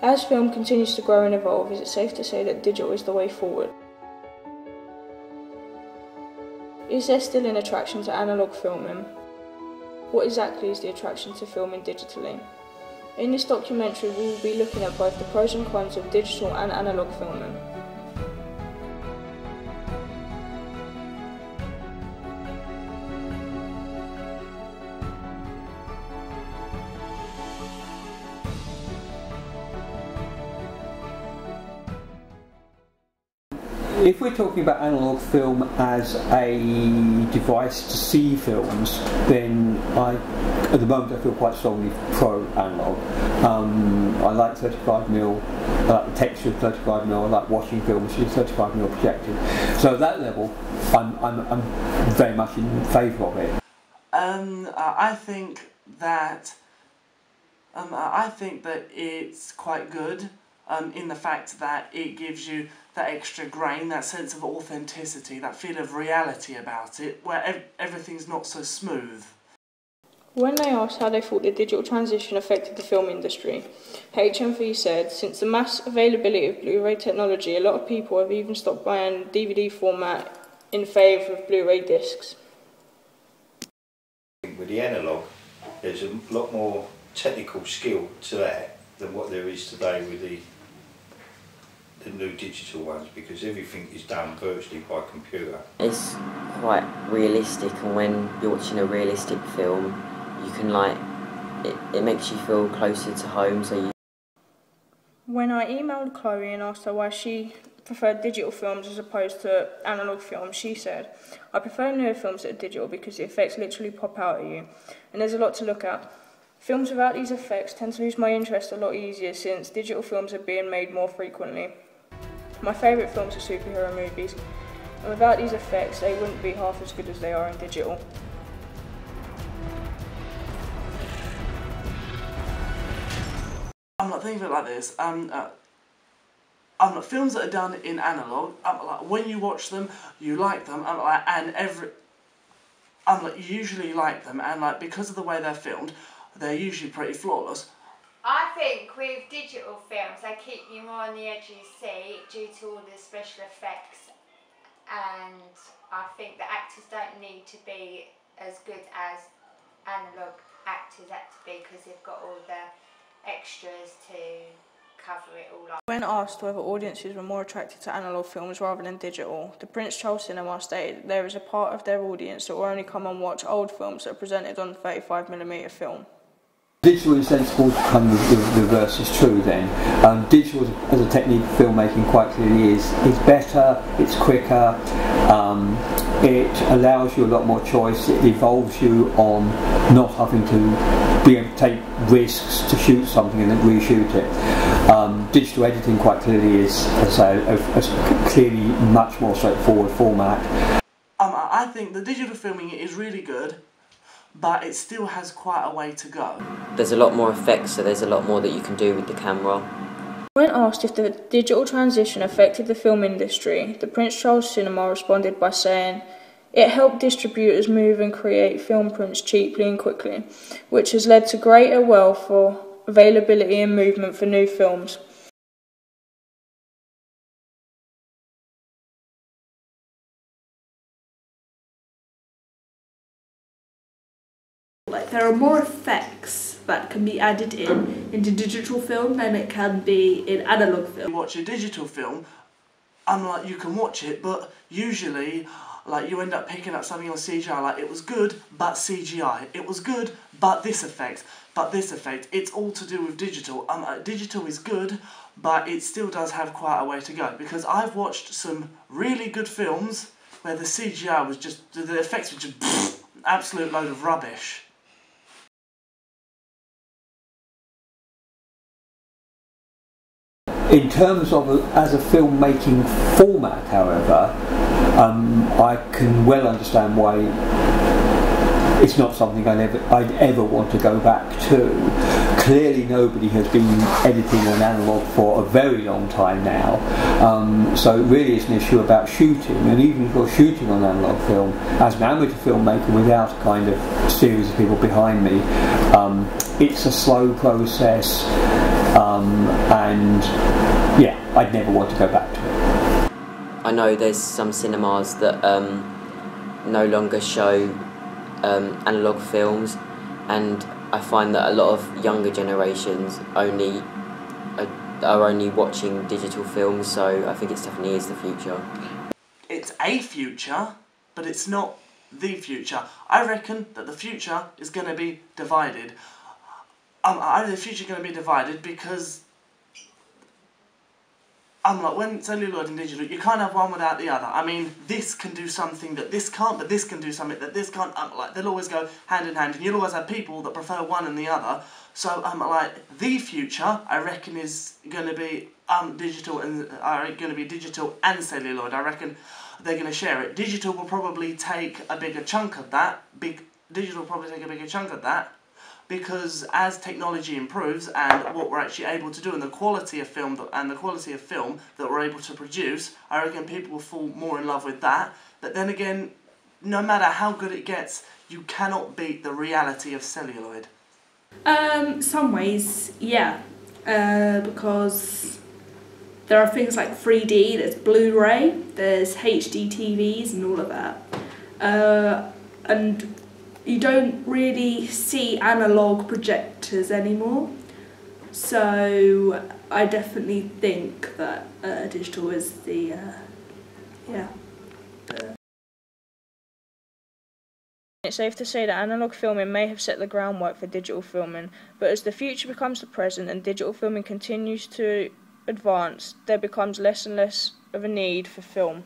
As film continues to grow and evolve, is it safe to say that digital is the way forward? Is there still an attraction to analogue filming? What exactly is the attraction to filming digitally? In this documentary, we will be looking at both the pros and cons of digital and analogue filming. If we're talking about analogue film as a device to see films, then at the moment I feel quite strongly pro-analogue. I like 35mm, I like the texture of 35mm, I like watching films with 35mm projected. So at that level, I'm very much in favour of it. I think that it's quite good. In the fact that it gives you that extra grain, that sense of authenticity, that feel of reality about it, where everything's not so smooth. When they asked how they thought the digital transition affected the film industry, HMV said, since the mass availability of Blu-ray technology, a lot of people have even stopped buying DVD format in favour of Blu-ray discs. With the analogue, there's a lot more technical skill to that than what there is today with the new digital ones, because everything is done virtually by computer. It's quite realistic, and when you're watching a realistic film, you can it makes you feel closer to home. When I emailed Chloe and asked her why she preferred digital films as opposed to analogue films, she said, "I prefer newer films that are digital because the effects literally pop out at you, and there's a lot to look at. Films without these effects tend to lose my interest a lot easier since digital films are being made more frequently. My favourite films are superhero movies, and without these effects they wouldn't be half as good as they are in digital." I'm not thinking of it like this. Films that are done in analogue, when you watch them, you like them, you usually like them, and because of the way they're filmed, they're usually pretty flawless. I think with digital films, they keep you more on the edge of your seat due to all the special effects, and I think the actors don't need to be as good as analogue actors have to be because they've got all the extras to cover it all up. When asked whether audiences were more attracted to analogue films rather than digital, the Prince Charles Cinema stated that there is a part of their audience that will only come and watch old films that are presented on 35mm film. Digital is sensible, kind of the reverse is true then. Digital as a technique of filmmaking quite clearly is better, it's quicker, it allows you a lot more choice, it evolves you on not having to be able to take risks to shoot something and then reshoot it. Digital editing quite clearly is, as I say, a clearly much more straightforward format. I think the digital filming is really good, but it still has quite a way to go. There's a lot more effects, so there's a lot more that you can do with the camera. When asked if the digital transition affected the film industry, the Prince Charles Cinema responded by saying, "It helped distributors move and create film prints cheaply and quickly, which has led to greater wealth for availability and movement for new films." There are more effects that can be added into digital film than it can be in analogue film. You watch a digital film, you can watch it, but usually you end up picking up something on CGI, it was good, but CGI. It was good, but this effect, It's all to do with digital. Digital is good, but it still does have quite a way to go, because I've watched some really good films where the CGI was just, the effects were just absolute load of rubbish. In terms of as a filmmaking format, however, I can well understand why it's not something I'd ever want to go back to. Clearly nobody has been editing on analogue for a very long time now, so it really is an issue about shooting, and even if you're shooting on analogue film, as an amateur filmmaker without a kind of series of people behind me, it's a slow process. and yeah, I'd never want to go back to it. I know there's some cinemas that no longer show analogue films, and I find that a lot of younger generations are only watching digital films, so I think it definitely is the future. It's a future, but it's not the future. I reckon that the future is going to be divided. The future is going to be divided because when celluloid and digital, you can't have one without the other. I mean, this can do something that this can't, but this can do something that this can't. They'll always go hand in hand, and you'll always have people that prefer one and the other. So, the future, I reckon, is going to be digital and celluloid. I reckon they're going to share it. Digital will probably take a bigger chunk of that. Because as technology improves and what we're actually able to do and the quality of film that we're able to produce, I reckon people will fall more in love with that. But then again, no matter how good it gets, you cannot beat the reality of celluloid. Some ways, yeah, because there are things like 3D, there's Blu-ray, there's HD TVs and all of that, and you don't really see analogue projectors anymore, so I definitely think that digital is the, It's safe to say that analogue filming may have set the groundwork for digital filming, but as the future becomes the present and digital filming continues to advance, there becomes less and less of a need for film.